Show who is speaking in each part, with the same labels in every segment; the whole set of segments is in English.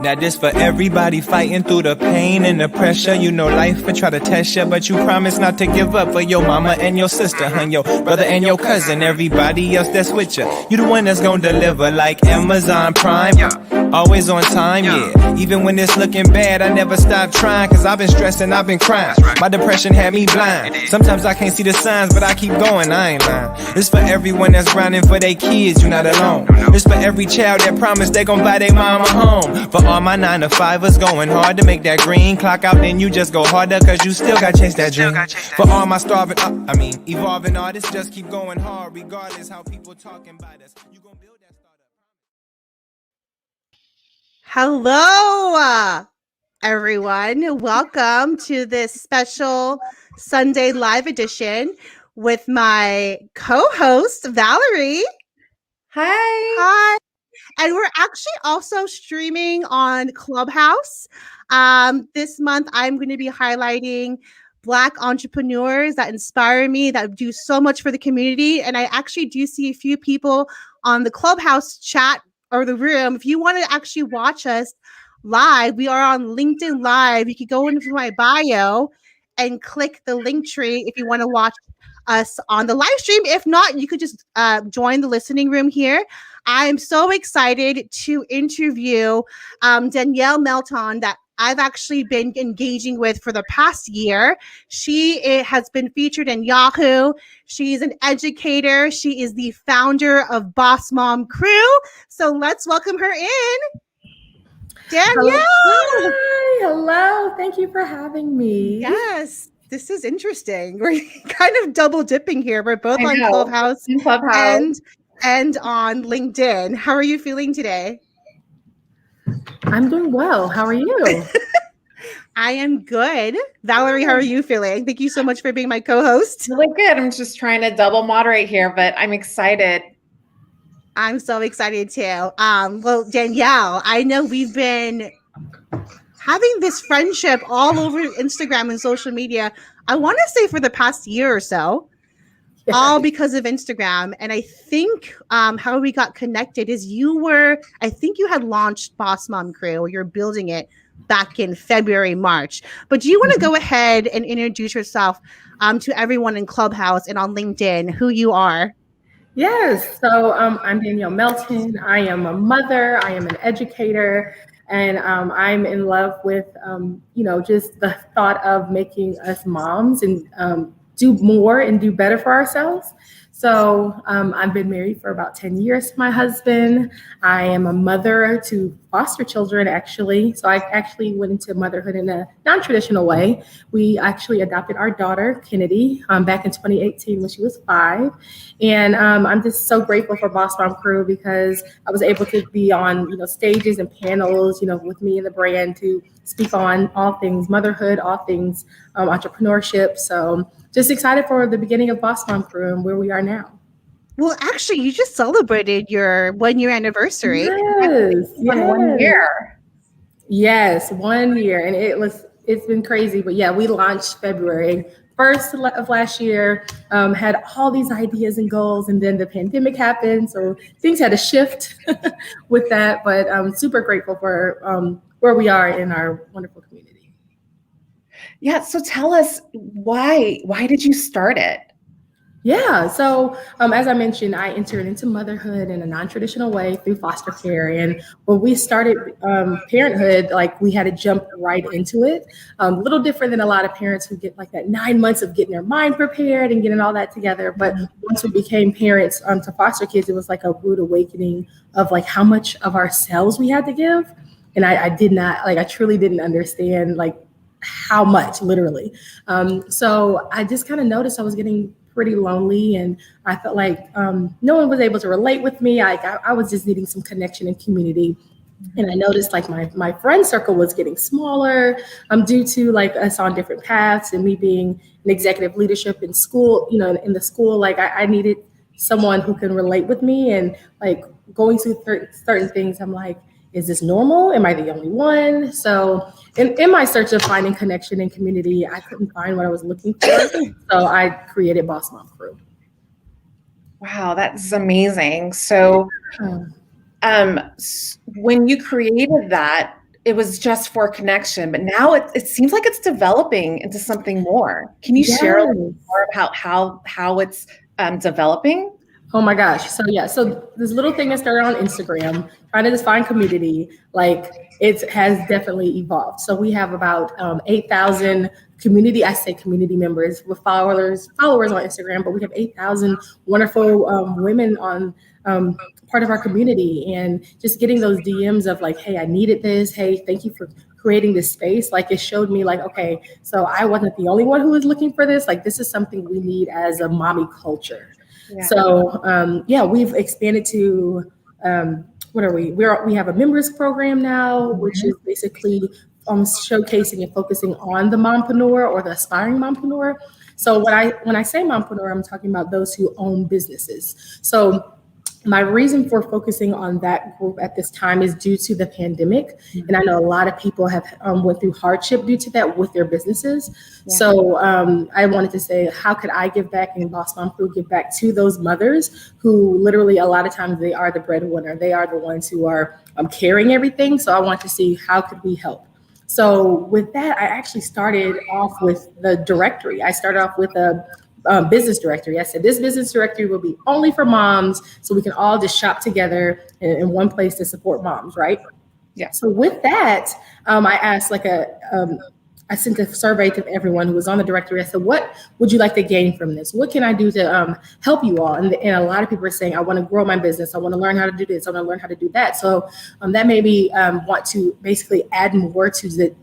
Speaker 1: Now this for everybody fighting through the pain and the pressure. You know life will try to test you, but you promise not to give up for your mama and your sister, and your brother and your cousin, everybody else that's with you. You the one that's gonna deliver like Amazon Prime. Always on time, yeah. Even when it's looking bad, I never stop trying, cause I've been stressing, I've been crying. My depression had me blind. Sometimes I can't see the signs, but I keep going, I ain't lying. It's for everyone that's grinding for their kids, you're not alone. It's for every child that promised they gon' buy their mama home. For all my 9-to-5ers going hard to make that green clock out, then you just go harder, cause you still got chase that dream. For all my evolving artists, just keep going hard, regardless how people talking about us. You gon' build that startup.
Speaker 2: Hello, everyone. Welcome to this special Sunday live edition with my co-host, Valerie.
Speaker 3: Hi.
Speaker 2: Hi. And we're actually also streaming on Clubhouse. This month, I'm going to be highlighting Black entrepreneurs that inspire me, that do so much for the community. And I actually do see a few people on the Clubhouse chat or the room. If you want to actually watch us live, we are on LinkedIn Live. You can go into my bio and click the link tree if you want to watch us on the live stream. If not, you could just join the listening room here. I'm so excited to interview Danielle Melton that I've actually been engaging with for the past year. She has been featured in Yahoo. She's an educator. She is the founder of Boss Mom Crew. So let's welcome her in. Danielle.
Speaker 3: Hello. Thank you for having me.
Speaker 2: Yes, this is interesting. We're kind of double dipping here. We're both on Clubhouse and on LinkedIn. How are you feeling today?
Speaker 3: I'm doing well. How are you?
Speaker 2: I am good. Valerie, how are you feeling? Thank you so much for being my co-host.
Speaker 4: Really good. I'm just trying to double moderate here, but I'm excited.
Speaker 2: I'm so excited too. Well, Danielle, I know we've been having this friendship all over Instagram and social media. I want to say for the past year or so. All because of Instagram. And I think how we got connected is I think you had launched Boss Mom Crew, or you're building it back in February, March. But do you want to go ahead and introduce yourself to everyone in Clubhouse and on LinkedIn, who you are?
Speaker 3: Yes. So I'm Danielle Melton. I am a mother. I am an educator. And I'm in love with, just the thought of making us moms and do more and do better for ourselves. So I've been married for about 10 years to my husband. I am a mother to foster children, actually. So I actually went into motherhood in a non-traditional way. We actually adopted our daughter, Kennedy, back in 2018 when she was 5. And I'm just so grateful for Boss Mom Crew because I was able to be on, stages and panels, with me and the brand to speak on all things motherhood, all things entrepreneurship. So just excited for the beginning of Boss Mom Crew and where we are now.
Speaker 2: Well, actually, you just celebrated your 1-year anniversary.
Speaker 3: Yes.
Speaker 4: 1 year.
Speaker 3: Yes, 1 year. And it's been crazy. But yeah, we launched February 1st of last year, had all these ideas and goals, and then the pandemic happened. So things had to shift with that. But I'm super grateful for where we are in our wonderful community.
Speaker 4: Yeah. So tell us why did you start it?
Speaker 3: Yeah. So as I mentioned, I entered into motherhood in a non-traditional way through foster care. And when we started parenthood, we had to jump right into it. A little different than a lot of parents who get that 9 months of getting their mind prepared and getting all that together. But once we became parents to foster kids, it was like a rude awakening of how much of ourselves we had to give. And I did not, I truly didn't understand how much, literally. So I just kind of noticed I was getting pretty lonely, and I felt like no one was able to relate with me. I was just needing some connection and community. And I noticed my friend circle was getting smaller due to us on different paths and me being in executive leadership in school, in the school, I needed someone who can relate with me and going through certain things. I'm like, is this normal? Am I the only one? So in my search of finding connection and community, I couldn't find what I was looking for. So I created Boss Mom Crew.
Speaker 4: Wow, that's amazing. So when you created that, it was just for connection, but now it seems like it's developing into something more. Can you share a little more about how it's developing?
Speaker 3: Oh my gosh. So yeah, so this little thing that started on Instagram, trying to just find community, like it has definitely evolved. So we have about 8,000 community members with followers on Instagram, but we have 8,000 wonderful women on part of our community, and just getting those DMs of like, hey, I needed this. Hey, thank you for creating this space. Like it showed me like, okay, so I wasn't the only one who was looking for this. Like this is something we need as a mommy culture. Yeah. So we've expanded to what are we? We have a members program now, which is basically showcasing and focusing on the mompreneur or the aspiring mompreneur. So when I say mompreneur, I'm talking about those who own businesses. So my reason for focusing on that group at this time is due to the pandemic. Mm-hmm. And I know a lot of people have went through hardship due to that with their businesses. Yeah. So I wanted to say, how could I give back, and Boss Mom Crew give back to those mothers who literally a lot of times they are the breadwinner. They are the ones who are carrying everything. So I want to see how could we help. So with that, I actually started off with the directory. I started off with a business directory. I said, this business directory will be only for moms, so we can all just shop together in one place to support moms, right? Yeah. So with that, I asked I sent a survey to everyone who was on the directory. I said, what would you like to gain from this? What can I do to help you all? And a lot of people are saying, I want to grow my business. I want to learn how to do this. I want to learn how to do that. So that made me want to basically add more to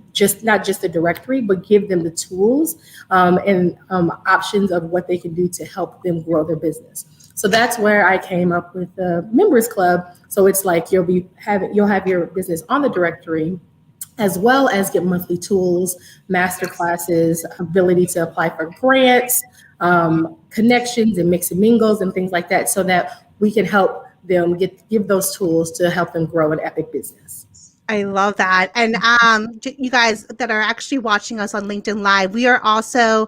Speaker 3: not just the directory, but give them the tools and options of what they can do to help them grow their business. So that's where I came up with the members club. So it's like you'll have your business on the directory, as well as get monthly tools, master classes, ability to apply for grants, connections and mix and mingles and things like that, so that we can help them give those tools to help them grow an epic business.
Speaker 2: I love that. And you guys that are actually watching us on LinkedIn Live, we are also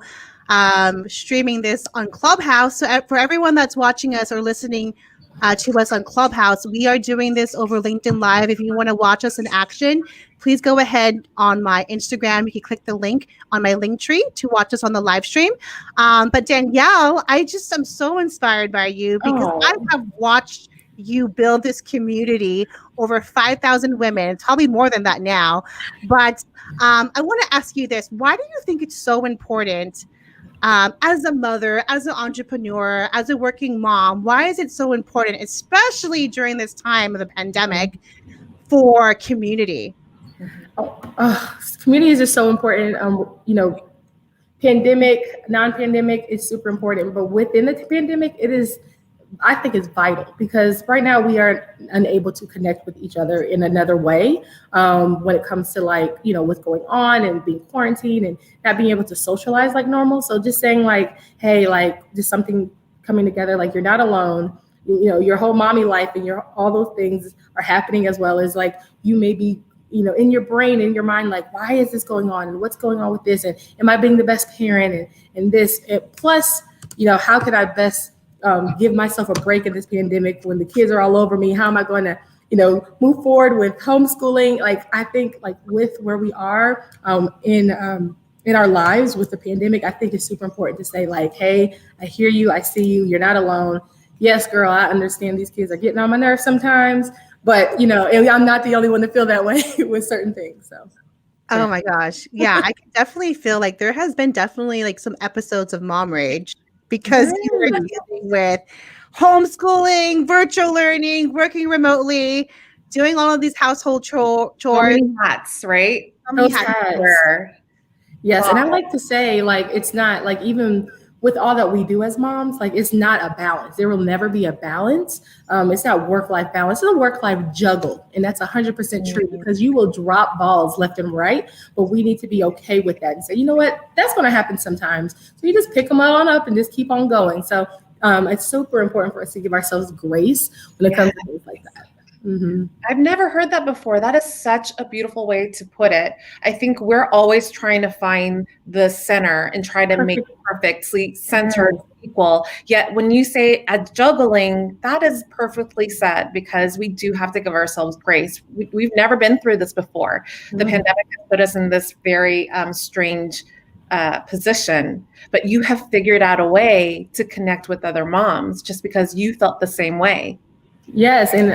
Speaker 2: streaming this on Clubhouse. So for everyone that's watching us or listening to us on Clubhouse, we are doing this over LinkedIn Live. If you want to watch us in action, please go ahead on my Instagram. You can click the link on my link tree to watch us on the live stream. But Danielle, I'm so inspired by you, because I have watched you build this community, over 5,000 women. It's probably more than that now. But I want to ask you this. Why do you think it's so important as a mother, as an entrepreneur, as a working mom? Why is it so important, especially during this time of the pandemic, for community?
Speaker 3: Community is just so important. Pandemic, non-pandemic is super important. But within the pandemic, I think it's vital, because right now we are unable to connect with each other in another way when it comes to what's going on and being quarantined and not being able to socialize like normal. So just saying hey, just something coming together, you're not alone, your whole mommy life and all those things are happening, as well as you may be, in your brain, in your mind, why is this going on, and what's going on with this, and am I being the best parent, and this, plus, how could I best give myself a break in this pandemic when the kids are all over me? How am I going to, move forward with homeschooling? I think with where we are in our lives with the pandemic, I think it's super important to say hey, I hear you, I see you, you're not alone. Yes, girl, I understand these kids are getting on my nerves sometimes, but and I'm not the only one to feel that way with certain things. So.
Speaker 2: Oh my gosh. Yeah, I can definitely feel there has been definitely some episodes of mom rage, because you were dealing with homeschooling, virtual learning, working remotely, doing all of these household chores.
Speaker 4: So many hats, right?
Speaker 3: Yes, wow. And I like to say, it's not even with all that we do as moms, it's not a balance. There will never be a balance. It's not work-life balance. It's a work-life juggle. And that's 100% true, because you will drop balls left and right, but we need to be okay with that and say, you know what, that's going to happen sometimes. So you just pick them on up and just keep on going. So it's super important for us to give ourselves grace when it comes to things like that.
Speaker 4: I've never heard that before. That is such a beautiful way to put it. I think we're always trying to find the center and try to make it perfectly centered, equal. Yet when you say at juggling, that is perfectly said, because we do have to give ourselves grace. We've never been through this before. The pandemic has put us in this very strange position, but you have figured out a way to connect with other moms just because you felt the same way.
Speaker 3: Yes, and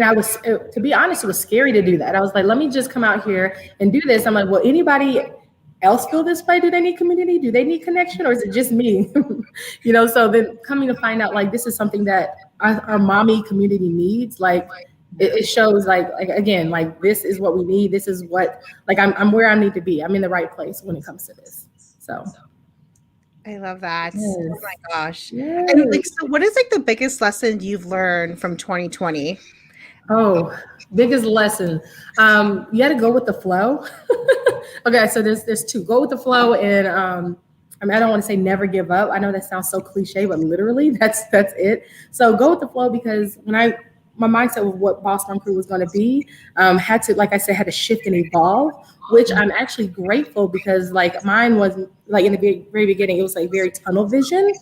Speaker 3: I was, to be honest, it was scary to do that. I was like, let me just come out here and do this. I'm like, well, anybody else feel this way? Do they need community? Do they need connection? Or is it just me? So then coming to find out, like, this is something that our mommy community needs. Like, it shows like, again, like, this is what we need. This is what, like, I'm where I need to be. I'm in the right place when it comes to this. So.
Speaker 2: I love that.
Speaker 3: Yes.
Speaker 2: Oh my gosh.
Speaker 3: Yes.
Speaker 2: And like, so what is like the biggest lesson you've learned from 2020?
Speaker 3: Oh, biggest lesson. You got to go with the flow. Okay. So there's two: go with the flow. And, I don't want to say never give up. I know that sounds so cliche, but literally that's it. So go with the flow, because when my mindset of what Boss Mom Crew was going to be, had to shift and evolve, which I'm actually grateful, because like mine was like in the very beginning, it was like very tunnel vision.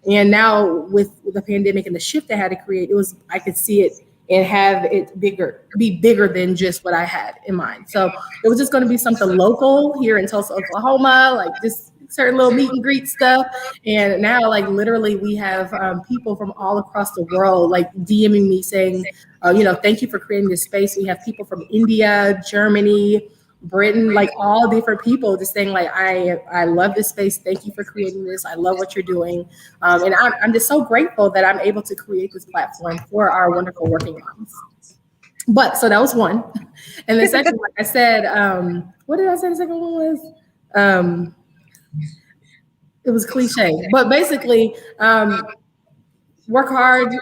Speaker 3: And now with the pandemic and the shift I had to create, I could see it and have it be bigger than just what I had in mind. So it was just going to be something local here in Tulsa, Oklahoma, like just certain little meet and greet stuff. And now, like, literally we have people from all across the world, like, DMing me saying, thank you for creating this space. We have people from India, Germany, Britain, like all different people just saying, like, I love this space. Thank you for creating this. I love what you're doing. And I'm just so grateful that I'm able to create this platform for our wonderful working moms. But so that was one. And the second, like I said, what did I say the second one was? It was cliche, but basically, work hard,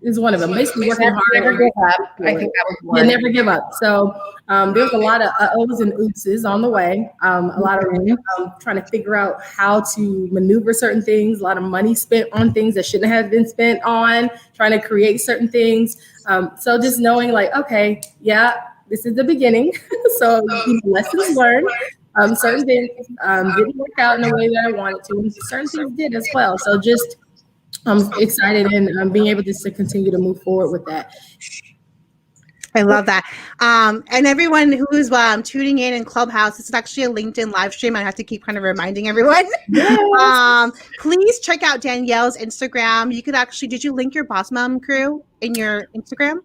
Speaker 3: is one of them. Basically working hard.
Speaker 4: Never give up. I think that was one.
Speaker 3: Yeah, never give up. So there's a lot of O's and oopses on the way. A lot of trying to figure out how to maneuver certain things. A lot of money spent on things that shouldn't have been spent on. Trying to create certain things. So just knowing, like, okay, yeah, this is the beginning. So lessons learned. Certain things didn't work out in the way that I wanted to, and certain things did as well. So just I'm excited and being able to continue to move forward with that.
Speaker 2: I love that. And everyone who's tuning in Clubhouse, this is actually a LinkedIn live stream. I have to keep kind of reminding everyone. Yes. Please check out Danielle's Instagram. You could actually, did you link your Boss Mom Crew in your Instagram?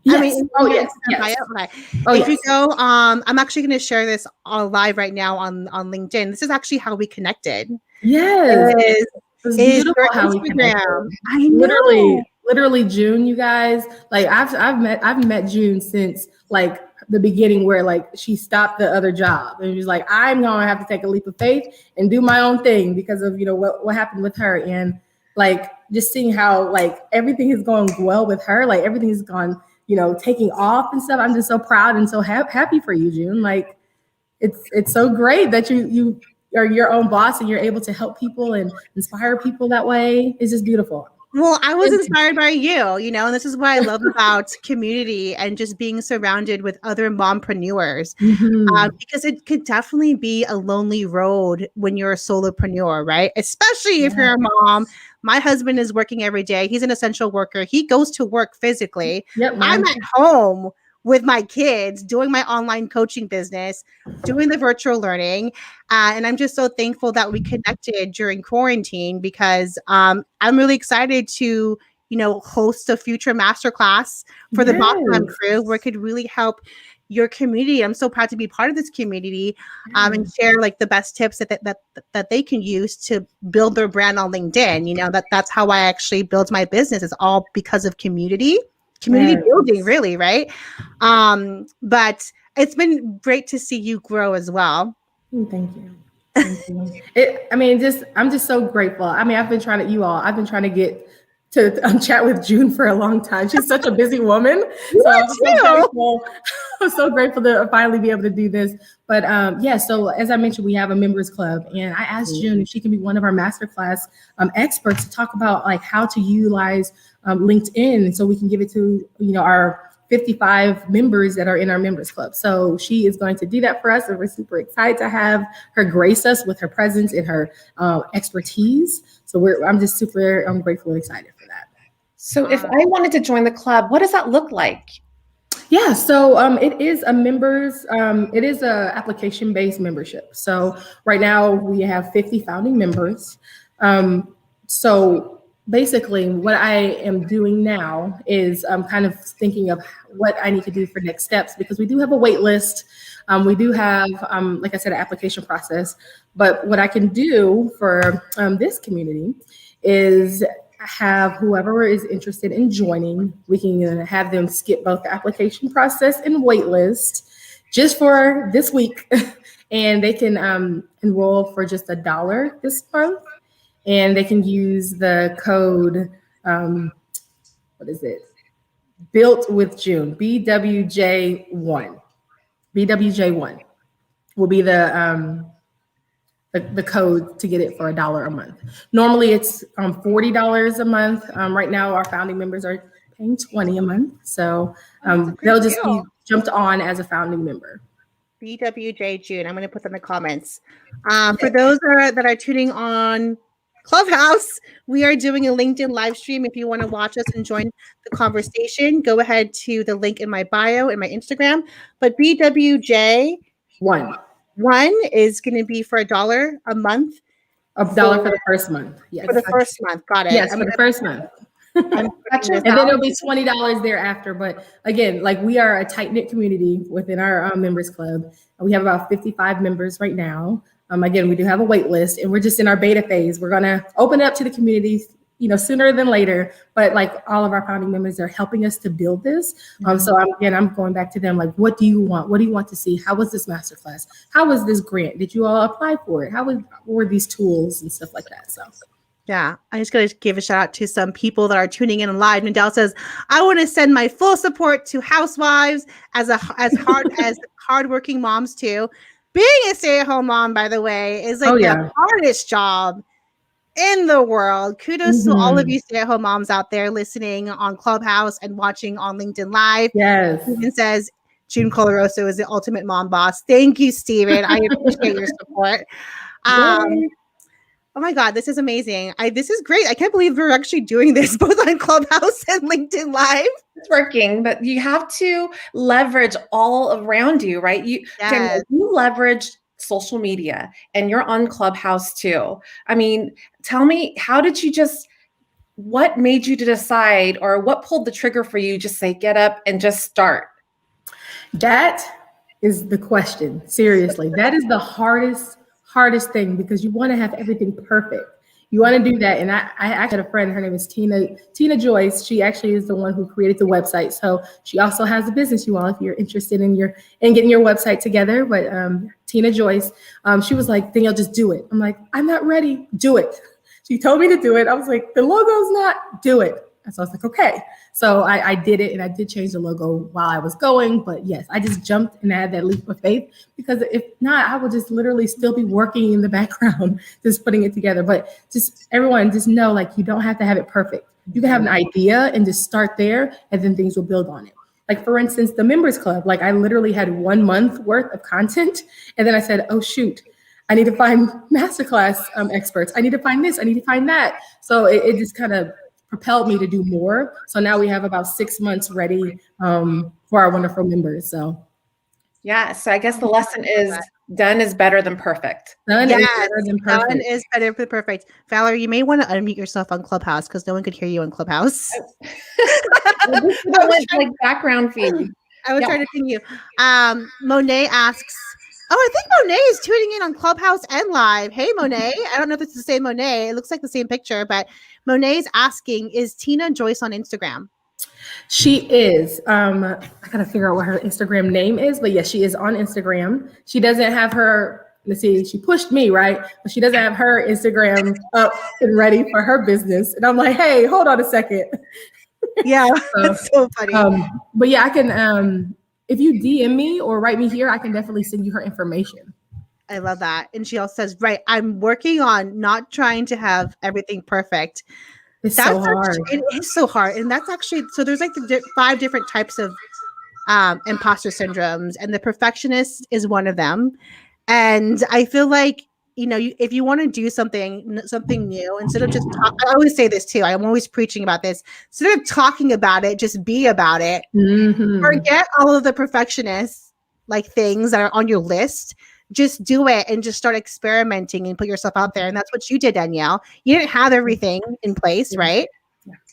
Speaker 3: Yes.
Speaker 2: Yes.
Speaker 3: Yes.
Speaker 2: Okay. If you go, I'm actually going to share this live right now on LinkedIn. This is actually how we connected.
Speaker 3: Yes.
Speaker 2: Is your Instagram. I know.
Speaker 3: Literally June, you guys. Like I've met June since like the beginning, where like she stopped the other job and she was like, I'm gonna have to take a leap of faith and do my own thing because of what happened with her. And like just seeing how like everything is going well with her, like everything has gone taking off and stuff. I'm just so proud and so happy for you, June. Like it's so great that you are your own boss and you're able to help people and inspire people that way. It's just beautiful.
Speaker 2: Well, I was inspired by you, and this is what I love about community and just being surrounded with other mompreneurs, because it could definitely be a lonely road when you're a solopreneur, right? Especially if you're a mom. My husband is working every day. He's an essential worker. He goes to work physically.
Speaker 3: Yep,
Speaker 2: I'm at home with my kids, doing my online coaching business, doing the virtual learning. And I'm just so thankful that we connected during quarantine, because I'm really excited to, host a future masterclass for the Boss Mom Crew, where it could really help your community. I'm so proud to be part of this community, and share like the best tips that they can use to build their brand on LinkedIn. That's how I actually build my business. It's all because of community building, really, right? But it's been great to see you grow as well.
Speaker 3: Thank you. I'm just so grateful. I've been trying to get to chat with June for a long time. She's such a busy woman. So I'm so grateful. I'm so grateful to finally be able to do this. But yeah, so as I mentioned, we have a members club, and I asked June if she can be one of our masterclass experts to talk about like how to utilize LinkedIn, so we can give it to our 55 members that are in our members club. So she is going to do that for us, and we're super excited to have her grace us with her presence and her expertise. So I'm just super grateful and excited for that.
Speaker 4: So if I wanted to join the club, what does that look like?
Speaker 3: Yeah, so it is a members, it is a application-based membership. So right now we have 50 founding members. So basically what I am doing now is I'm kind of thinking of what I need to do for next steps, because we do have a wait list. We do have, like I said, an application process. But what I can do for this community is have whoever is interested in joining, we can have them skip both the application process and wait list just for this week. And they can enroll for just $1 this month. And they can use the code, what is it? Built with June, BWJ1. BWJ1 will be the code to get it for $1 a month. Normally it's $40 a month. Right now our founding members are paying $20 a month. So they'll just be jumped on as a founding member.
Speaker 2: BWJ June. I'm going to put them in the comments. For those that are tuning on Clubhouse, we are doing a LinkedIn live stream. If you want to watch us and join the conversation, go ahead to the link in my bio and my Instagram. But BWJ1 is going to be for $1 a month.
Speaker 3: $1 for the first month. Yes.
Speaker 2: For the first month. Got it.
Speaker 3: Yes, for the first month. And then it'll be $20 thereafter. But again, like we are a tight-knit community within our members club. We have about 55 members right now. Again, we do have a wait list, and we're just in our beta phase. We're going to open it up to the community, sooner than later. But like all of our founding members are helping us to build this. So I'm going back to them. Like, what do you want? What do you want to see? How was this masterclass? How was this grant? Did you all apply for it? How were these tools and stuff like that? So.
Speaker 2: Yeah, I just got to give a shout out to some people that are tuning in live. Nadal says, I want to send my full support to housewives as hardworking moms too. Being a stay-at-home mom, by the way, is like the hardest job in the world. Kudos to all of you stay-at-home moms out there listening on Clubhouse and watching on LinkedIn Live.
Speaker 3: Yes.
Speaker 2: Steven says, June Colaroso is the ultimate mom boss. Thank you, Steven. I appreciate your support. Oh my God, this is amazing. This is great. I can't believe we're actually doing this both on Clubhouse and LinkedIn Live.
Speaker 4: It's working, but you have to leverage all around you, right? You leverage social media and you're on Clubhouse too. I mean, tell me, what made you to decide, or what pulled the trigger for you? Just say, get up and just start. That
Speaker 3: is the question. Seriously, that is the hardest thing, because you want to have everything perfect. You want to do that. And I actually had a friend, her name is Tina Joyce. She actually is the one who created the website. So she also has a business, you all, if you're interested in getting your website together. But Tina Joyce, she was like, Danielle, just do it. I'm like, I'm not ready. Do it. She told me to do it. I was like, the logo's not, do it. And so I was like, okay. So I did it, and I did change the logo while I was going. But yes, I just jumped and had that leap of faith, because if not, I would just literally still be working in the background, just putting it together. But just everyone just know, like, you don't have to have it perfect. You can have an idea and just start there, and then things will build on it. Like, for instance, the members club, like I literally had 1 month worth of content. And then I said, oh, shoot, I need to find masterclass experts. I need to find this. I need to find that. So it just kind of propelled me to do more. So now we have about 6 months ready for our wonderful members. So
Speaker 4: yeah, so I guess the lesson is done is better than perfect.
Speaker 2: Done is better than perfect. Valerie, you may want to unmute yourself on Clubhouse, because no one could hear you on Clubhouse.
Speaker 4: Like background feed.
Speaker 2: I was trying to ping you. Monet asks, I think Monet is tuning in on Clubhouse and live. Hey, Monet. I don't know if it's the same Monet. It looks like the same picture, but Monet is asking, is Tina Joyce on Instagram?
Speaker 3: She is. I gotta figure out what her Instagram name is, but yes, she is on Instagram. She doesn't have her, let's see, she pushed me, right? But she doesn't have her Instagram up and ready for her business. And I'm like, hey, hold on a second.
Speaker 2: Yeah, that's so funny.
Speaker 3: But yeah, I can if you DM me or write me here, I can definitely send you her information.
Speaker 2: I love that. And she also says, right, I'm working on not trying to have everything perfect.
Speaker 3: It's so hard.
Speaker 2: Actually, it is so hard. And that's actually, so there's like the 5 different types of imposter syndromes, and the perfectionist is one of them. And I feel like, if you want to do something new, instead of just I always say this too. I'm always preaching about this. Instead of talking about it, just be about it.
Speaker 3: Mm-hmm.
Speaker 2: Forget all of the perfectionist like things that are on your list. Just do it and just start experimenting and put yourself out there. And that's what you did, Danielle. You didn't have everything in place, right?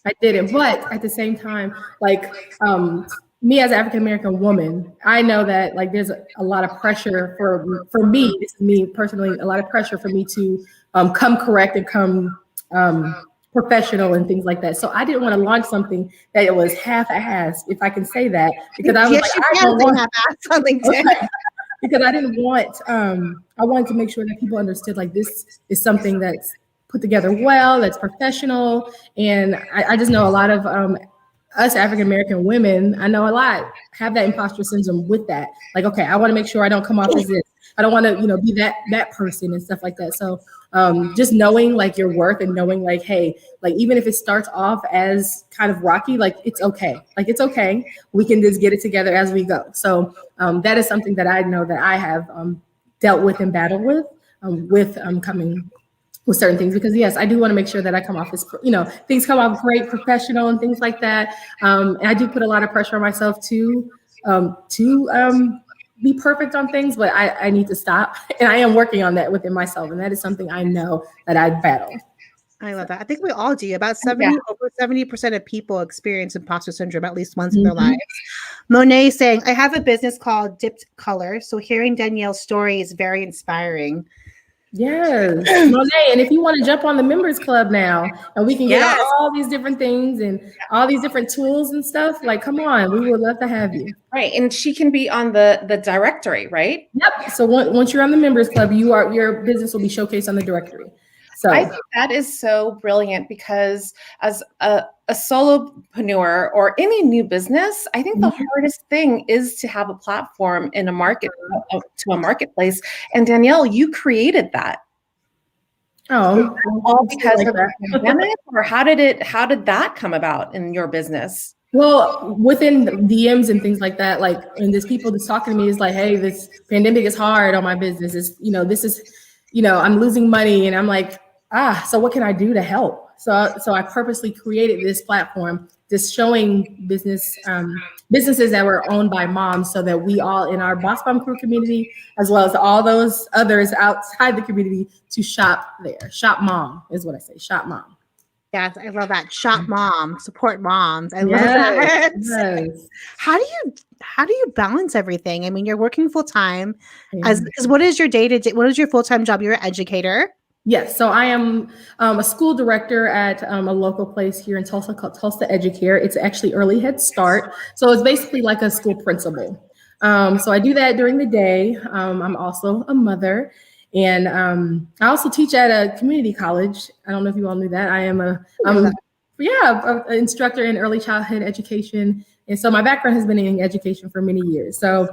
Speaker 3: I didn't, but at the same time, like me as an African-American woman, I know that like there's a lot of pressure for me, this is me personally, a lot of pressure for me to come correct and come professional and things like that. So I didn't want to launch something that it was half-assed, if I can say that, because I was because I didn't want, I wanted to make sure that people understood like this is something that's put together well, that's professional. And I just know a lot of us African-American women, I know a lot, have that imposter syndrome with that. Like, okay, I want to make sure I don't come off as this. I don't want to, be that person and stuff like that. So just knowing like your worth and knowing like, hey, like even if it starts off as kind of rocky, like it's okay. Like it's okay. We can just get it together as we go. So that is something that I know that I have dealt with and battled with coming with certain things, because yes, I do want to make sure that I come off as, things come off great, professional and things like that. And I do put a lot of pressure on myself to be perfect on things, but I need to stop. And I am working on that within myself. And that is something I know that I battle.
Speaker 2: I love that. I think we all do. About over 70% of people experience imposter syndrome at least once in their lives. Monet saying, I have a business called Dipped Color. So hearing Danielle's story is very inspiring.
Speaker 3: Yes, Monet, and if you want to jump on the members club now, and we can get all these different things and all these different tools and stuff, like, come on, we would love to have you.
Speaker 4: Right, and she can be on the directory, right?
Speaker 3: Yep. So once you're on the members club, your business will be showcased on the directory. So
Speaker 4: I think that is so brilliant, because as a solopreneur or any new business, I think the hardest thing is to have a platform in a marketplace. And Danielle, you created that.
Speaker 3: Oh,
Speaker 4: all because of the pandemic, or how did that come about in your business?
Speaker 3: Well, within DMs and things like that, like, and there's people that's talking to me is like, hey, this pandemic is hard on my business. It's, this is, I'm losing money, and I'm like, so what can I do to help? So I purposely created this platform, just showing businesses that were owned by moms, so that we all in our Boss Mom Crew community, as well as all those others outside the community, to shop there. Shop mom is what I say. Shop mom.
Speaker 2: Yes, I love that. Shop mom, support moms. I love that.
Speaker 3: Yes.
Speaker 2: How do you balance everything? I mean, you're working full time. Because what is your day-to-day? What is your full-time job? You're an educator.
Speaker 3: Yes, so I am a school director at a local place here in Tulsa called Tulsa Educare. It's actually early Head Start, so it's basically like a school principal. So I do that during the day. I'm also a mother, and I also teach at a community college. I don't know if you all knew that. I am an instructor in early childhood education. And so my background has been in education for many years. So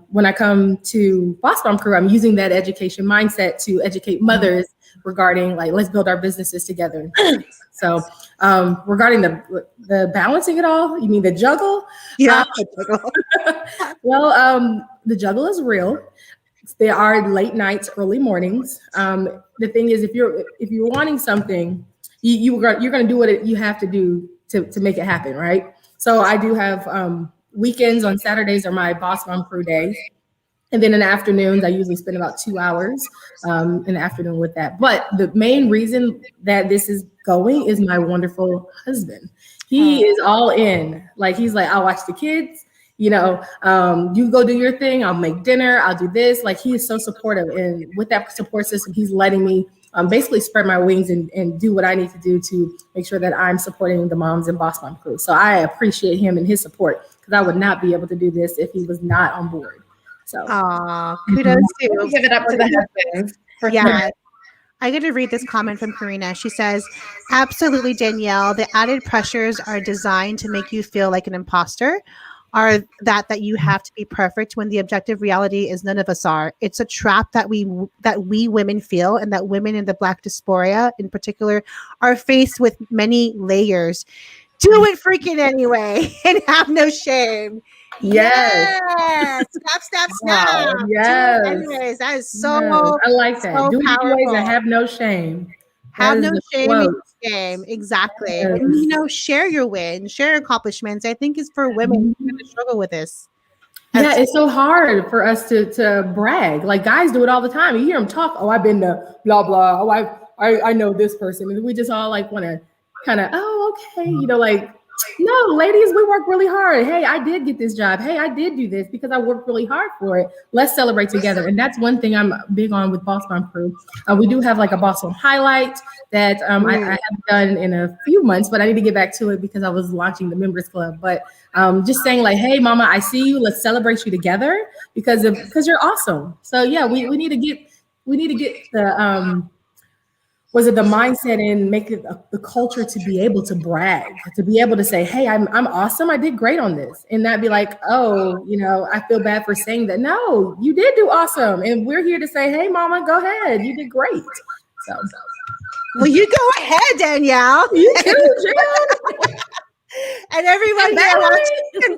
Speaker 3: when I come to Boss Mom Crew, I'm using that education mindset to educate mothers regarding, like, let's build our businesses together. So regarding the balancing it all, you mean the juggle?
Speaker 2: Yeah.
Speaker 3: Well, the juggle is real. There are late nights, early mornings. The thing is, if you're wanting something, you're going to do what you have to do to make it happen, right? So I do have weekends. On Saturdays are my Boss Mom Crew days. And then in the afternoons, I usually spend about 2 hours in the afternoon with that. But the main reason that this is going is my wonderful husband. He is all in. Like, he's like, I'll watch the kids. You go do your thing. I'll make dinner. I'll do this. Like, he is so supportive. And with that support system, he's letting me basically spread my wings and do what I need to do to make sure that I'm supporting the moms and Boss Mom Crew. So I appreciate him and his support, because I would not be able to do this if he was not on board. So
Speaker 2: kudos to
Speaker 4: give it up to the husbands.
Speaker 2: Yeah. I get to read this comment from Karina. She says, absolutely, Danielle, the added pressures are designed to make you feel like an imposter. are that you have to be perfect when the objective reality is none of us are. It's a trap that we women feel, and that women in the Black diaspora in particular are faced with many layers. Do it freaking anyway and have no shame.
Speaker 3: Yes.
Speaker 2: Snap.
Speaker 3: Yes.
Speaker 2: Do it anyways. That is so
Speaker 3: Yes. I like that.
Speaker 2: so
Speaker 3: Do it anyways
Speaker 2: powerful.
Speaker 3: and have no shame.
Speaker 2: Have
Speaker 3: That
Speaker 2: no
Speaker 3: is the
Speaker 2: shame in
Speaker 3: quote.
Speaker 2: your game. Exactly.
Speaker 3: Yes.
Speaker 2: And share your wins, share your accomplishments. I think it's for women who kind of struggle with this.
Speaker 3: Yeah, it's so hard for us to brag. Like guys do it all the time. You hear them talk, oh, I've been to blah, blah. Oh, I know this person. And we just all like want to kind of, oh, okay. Like, no, ladies, we work really hard. Hey, I did get this job. Hey, I did do this because I worked really hard for it. Let's celebrate together. And that's one thing I'm big on with Boss Mom Crew. We do have like a Boss Mom highlight that I have done in a few months, but I need to get back to it because I was launching the members club. But just saying like, hey, mama, I see you. Let's celebrate you together because you're awesome. So yeah, we need to get the was it the mindset and make it the culture to be able to brag, to be able to say, hey, I'm awesome. I did great on this. And not be like, oh, I feel bad for saying that. No, you did do awesome. And we're here to say, hey, mama, go ahead. You did great. So.
Speaker 2: Well, you go ahead, Danielle.
Speaker 3: You too, Jill.
Speaker 2: And everyone
Speaker 3: and
Speaker 2: here
Speaker 3: Valerie.
Speaker 2: watching,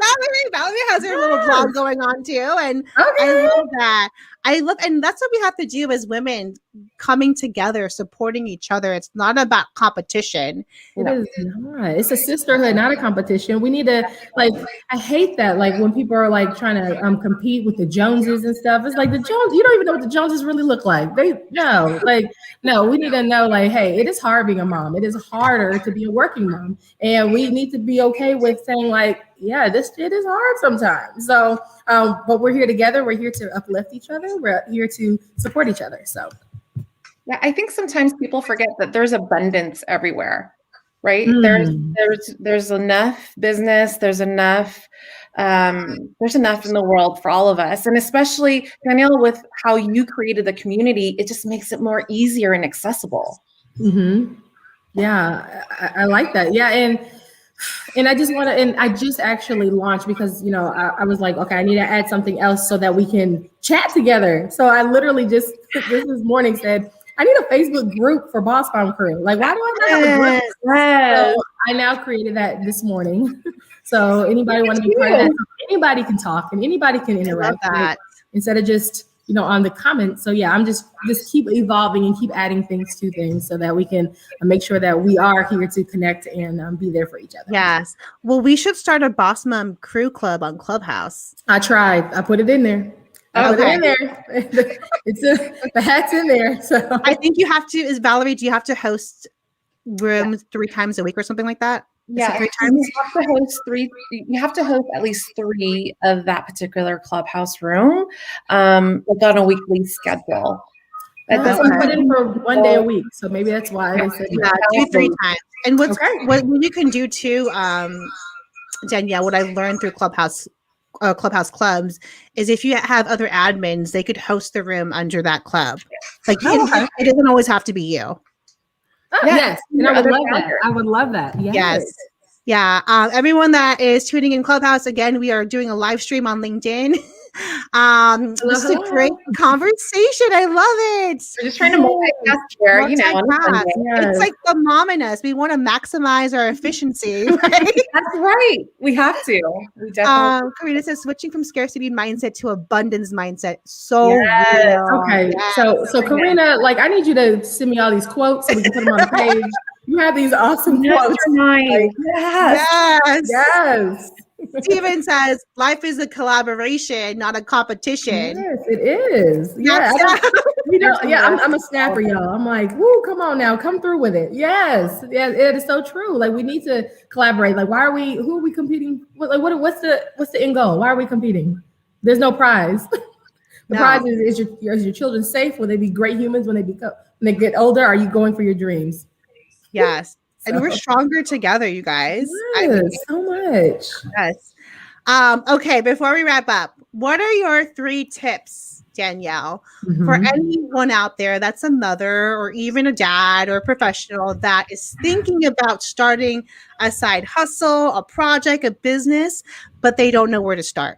Speaker 2: Valerie has her little vlog going on too. And
Speaker 3: okay.
Speaker 2: I love that. And that's what we have to do as women, coming together, supporting each other. It's not about competition.
Speaker 3: It is not. It's a sisterhood, not a competition. We need to I hate that. Like when people are like trying to compete with the Joneses and stuff. It's like the Jones, you don't even know what the Joneses really look like. No, we need to know like, hey, it is hard being a mom. It is harder to be a working mom. And we need to be okay with saying like, yeah, this shit is hard sometimes. So, but we're here together. We're here to uplift each other. We're here to support each other. So.
Speaker 4: Yeah, I think sometimes people forget that there's abundance everywhere, right? There's enough business, there's enough in the world for all of us. And especially, Danielle, with how you created the community, it just makes it more easier and accessible.
Speaker 3: Mm-hmm. Yeah, I like that. Yeah, and I just want to, and I just actually launched because, I was like, okay, I need to add something else so that we can chat together. So I literally just this morning said, I need a Facebook group for Boss Mom Crew. Like, why do I not have a group?
Speaker 2: Yes.
Speaker 3: So I now created that this morning. So anybody want to be part of that? Anybody can talk and anybody can interact.
Speaker 2: I love that.
Speaker 3: Instead of just, on the comments. So yeah, I'm just keep evolving and keep adding things to things so that we can make sure that we are here to connect and be there for each other.
Speaker 2: Yes. Well, we should start a Boss Mom Crew club on Clubhouse.
Speaker 3: I tried. I put it in there. Put it in there. The hat's in there. So
Speaker 2: I think you have to, Valerie, do you have to host rooms 3 times a week or something like that?
Speaker 4: Yeah,
Speaker 2: 3 times?
Speaker 4: You have to host at least 3 of that particular clubhouse room, on a weekly schedule.
Speaker 3: That doesn't put in for 1 day a week, so maybe that's why I said
Speaker 2: do 3 times. And what you can do too, Danielle, what I've learned through Clubhouse clubs is if you have other admins, they could host the room under that club. Like it doesn't always have to be you.
Speaker 3: Yes. And I would love that. I would love that. Yes.
Speaker 2: Yeah. Everyone that is tuning in Clubhouse, again, we are doing a live stream on LinkedIn. This is a great conversation. I love it.
Speaker 4: We're just trying to multitask here,
Speaker 2: It's like the mom in us. We want to maximize our efficiency, right?
Speaker 4: That's right. We have to. We definitely.
Speaker 2: Karina says switching from scarcity mindset to abundance mindset. So real.
Speaker 3: Okay.
Speaker 2: Yes.
Speaker 3: So Karina, I need you to send me all these quotes so we can put them on the page. You have these awesome quotes.
Speaker 2: Yes. Steven says, life is a collaboration, not a competition.
Speaker 3: Yes, it is. Yeah. I'm a snapper, y'all. I'm like, woo, come on now. Come through with it. Yes. Yeah, it is so true. We need to collaborate. Who are we competing with? What's the end goal? Why are we competing? There's no prize. The prize is your children safe? Will they be great humans when they get older? Are you going for your dreams?
Speaker 2: Yes. And we're stronger together, you guys.
Speaker 3: Yes, so much.
Speaker 2: Yes. Okay, before we wrap up, what are your 3 tips, Danielle, for
Speaker 3: Mhm.
Speaker 2: anyone out there that's a mother or even a dad or a professional that is thinking about starting a side hustle, a project, a business, but they don't know where to start?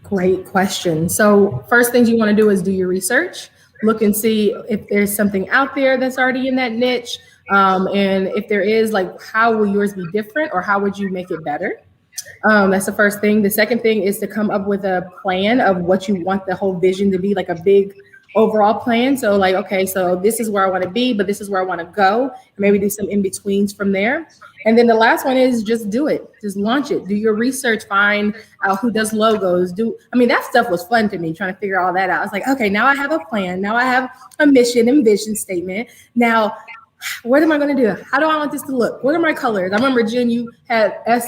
Speaker 3: Great question. So first things you want to do is do your research. Look and see if there's something out there that's already in that niche. And if there is, like, how will yours be different or how would you make it better? That's the first thing. The second thing is to come up with a plan of what you want the whole vision to be, like a big overall plan. So like, okay, so this is where I want to be, but this is where I want to go. Maybe do some in-betweens from there. And then the last one is just do it. Just launch it. Do your research. Find out who does logos. That stuff was fun to me, trying to figure all that out. I was like, okay, now I have a plan. Now I have a mission and vision statement. Now, what am I going to do? How do I want this to look? What are my colors? I remember, Jen, you had us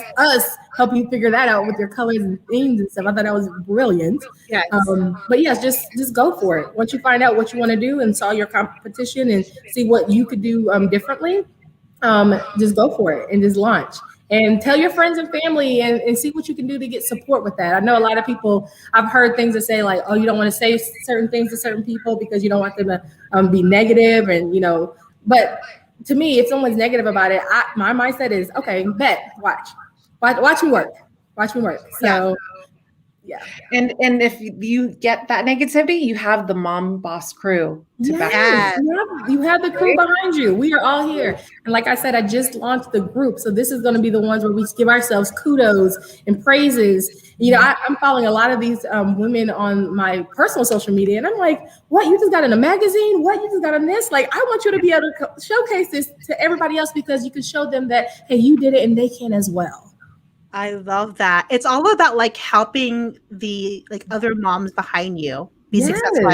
Speaker 3: help you figure that out with your colors and themes and stuff. I thought that was brilliant.
Speaker 2: Yes.
Speaker 3: But yes, just go for it. Once you find out what you want to do and saw your competition and see what you could do differently, just go for it and just launch. And tell your friends and family and see what you can do to get support with that. I know a lot of people, I've heard things that say like, oh, you don't want to say certain things to certain people because you don't want them to be negative and, but to me, if someone's negative about it, my mindset is, okay, bet, watch me work. So, yeah.
Speaker 4: And if you get that negativity, you have the Mom Boss crew to back
Speaker 3: you have the crew behind you. We are all here. And like I said, I just launched the group. So this is going to be the ones where we give ourselves kudos and praises. I'm following a lot of these women on my personal social media. And I'm like, what? You just got in a magazine? What? You just got on this? Like, I want you to be able to showcase this to everybody else because you can show them that, hey, you did it and they can as well.
Speaker 2: I love that. It's all about like helping the other moms behind you be successful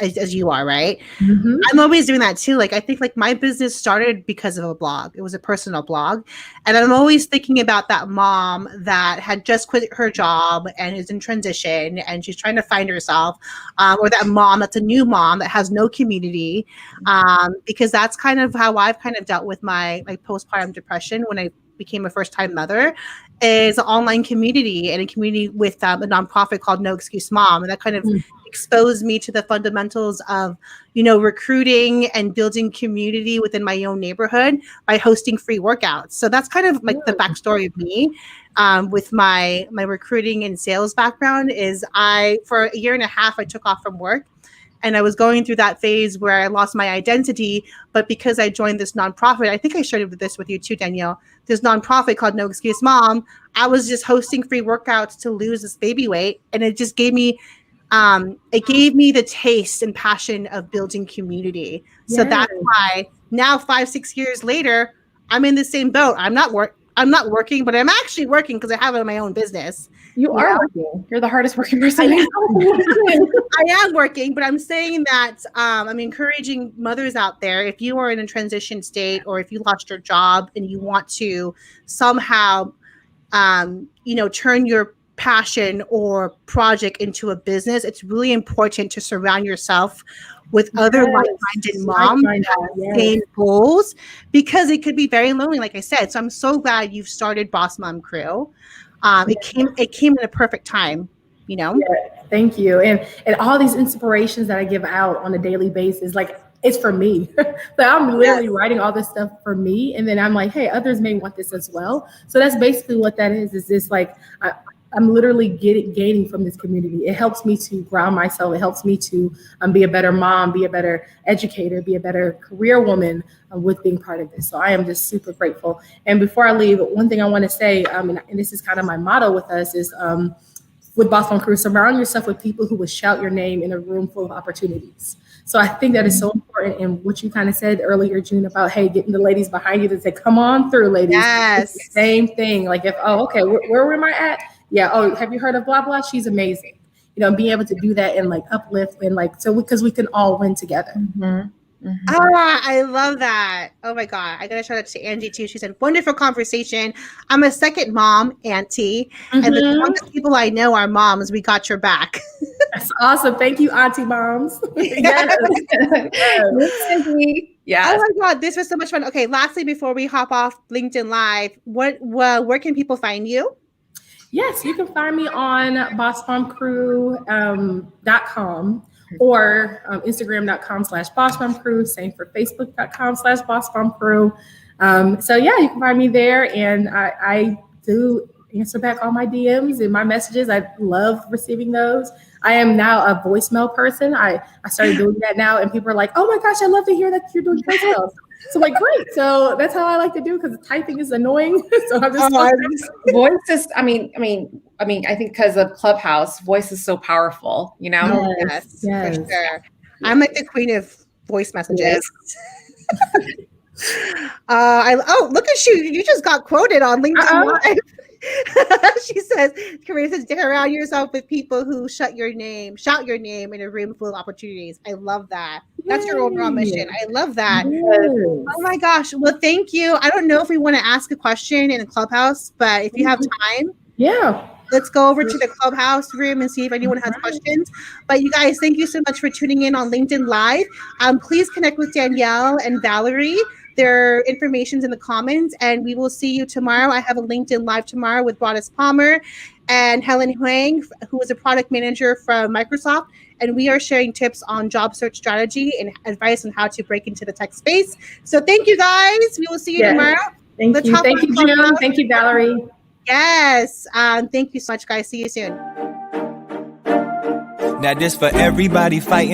Speaker 2: as you are, right?
Speaker 3: Mm-hmm.
Speaker 2: I'm always doing that too. Like I think like my business started because of a blog. It was a personal blog. And I'm always thinking about that mom that had just quit her job and is in transition and she's trying to find herself, or that mom that's a new mom that has no community, because that's kind of how I've kind of dealt with my postpartum depression when I became a first-time mother, is an online community and a community with a nonprofit called No Excuse Mom. And that kind of exposed me to the fundamentals of, recruiting and building community within my own neighborhood by hosting free workouts. So that's kind of like the backstory of me. With my recruiting and sales background is for a year and a half, I took off from work. And I was going through that phase where I lost my identity. But because I joined this nonprofit, I think I shared this with you too, Danielle, this nonprofit called No Excuse Mom, I was just hosting free workouts to lose this baby weight. And it just gave me, the taste and passion of building community. So that's why now 5-6 years later, I'm in the same boat. I'm not working, but I'm actually working because I have it in my own business.
Speaker 4: You are working. You're the hardest working person.
Speaker 2: I am working, but I'm saying that I'm encouraging mothers out there. If you are in a transition state or if you lost your job and you want to somehow, turn your passion or project into a business, it's really important to surround yourself with other like-minded moms that have same goals, because it could be very lonely, like I said. So I'm so glad you've started Boss Mom Crew. It came in a perfect time, Yeah,
Speaker 3: thank you. And all these inspirations that I give out on a daily basis, like it's for me. So I'm literally writing all this stuff for me. And then I'm like, hey, others may want this as well. So that's basically what that is this like, I'm literally gaining from this community. It helps me to ground myself. It helps me to be a better mom, be a better educator, be a better career woman with being part of this. So I am just super grateful. And before I leave, one thing I want to say, and this is kind of my motto with us, is with Boss Mom Crew, surround yourself with people who will shout your name in a room full of opportunities. So I think that is so important. And what you kind of said earlier, June, about, hey, getting the ladies behind you to say, come on through, ladies.
Speaker 2: Yes.
Speaker 3: It's the same thing. Like where am I at? Yeah. Oh, have you heard of blah, blah? She's amazing. Being able to do that and like uplift and because we can all win together.
Speaker 4: Mm-hmm. Mm-hmm.
Speaker 2: I love that. Oh my God. I got to shout out to Angie too. She said, wonderful conversation. I'm a second mom, Auntie. And the strongest people I know are moms. We got your back.
Speaker 3: That's awesome. Thank you, Auntie moms.
Speaker 2: Yes.
Speaker 4: Yes.
Speaker 2: Oh my God. This was so much fun. Okay. Lastly, before we hop off LinkedIn Live, where can people find you?
Speaker 3: Yes, you can find me on bossmomcrew.com or Instagram.com/bossmomcrew. Same for Facebook.com/bossmomcrew. So yeah, you can find me there, and I do answer back all my DMs and my messages. I love receiving those. I am now a voicemail person. I started doing that now, and people are like, "Oh my gosh, I love to hear that you're doing voicemails." So like, great. So that's how I like to do, because typing is annoying. So I'm just
Speaker 4: voice is. I think because of Clubhouse, voice is so powerful. You know.
Speaker 2: Yes, for sure. I'm like the queen of voice messages. Look at you! You just got quoted on LinkedIn Live. She says, "Karina says, surround yourself with people who shout your name in a room full of opportunities." I love that. That's your overall mission. I love that. Yes. Oh my gosh! Well, thank you. I don't know if we want to ask a question in the Clubhouse, but if you have time, let's go over to the Clubhouse room and see if anyone has questions. But you guys, thank you so much for tuning in on LinkedIn Live. Please connect with Danielle and Valerie. Their information's in the comments, and we will see you tomorrow. I have a LinkedIn Live tomorrow with Broadus Palmer and Helen Huang, who is a product manager from Microsoft, and we are sharing tips on job search strategy and advice on how to break into the tech space. So thank you, guys. We will see you tomorrow.
Speaker 3: Thank you. Thank you, Jim. Thank you, Valerie.
Speaker 2: Yes. Thank you so much, guys. See you soon.
Speaker 1: Now this for everybody fighting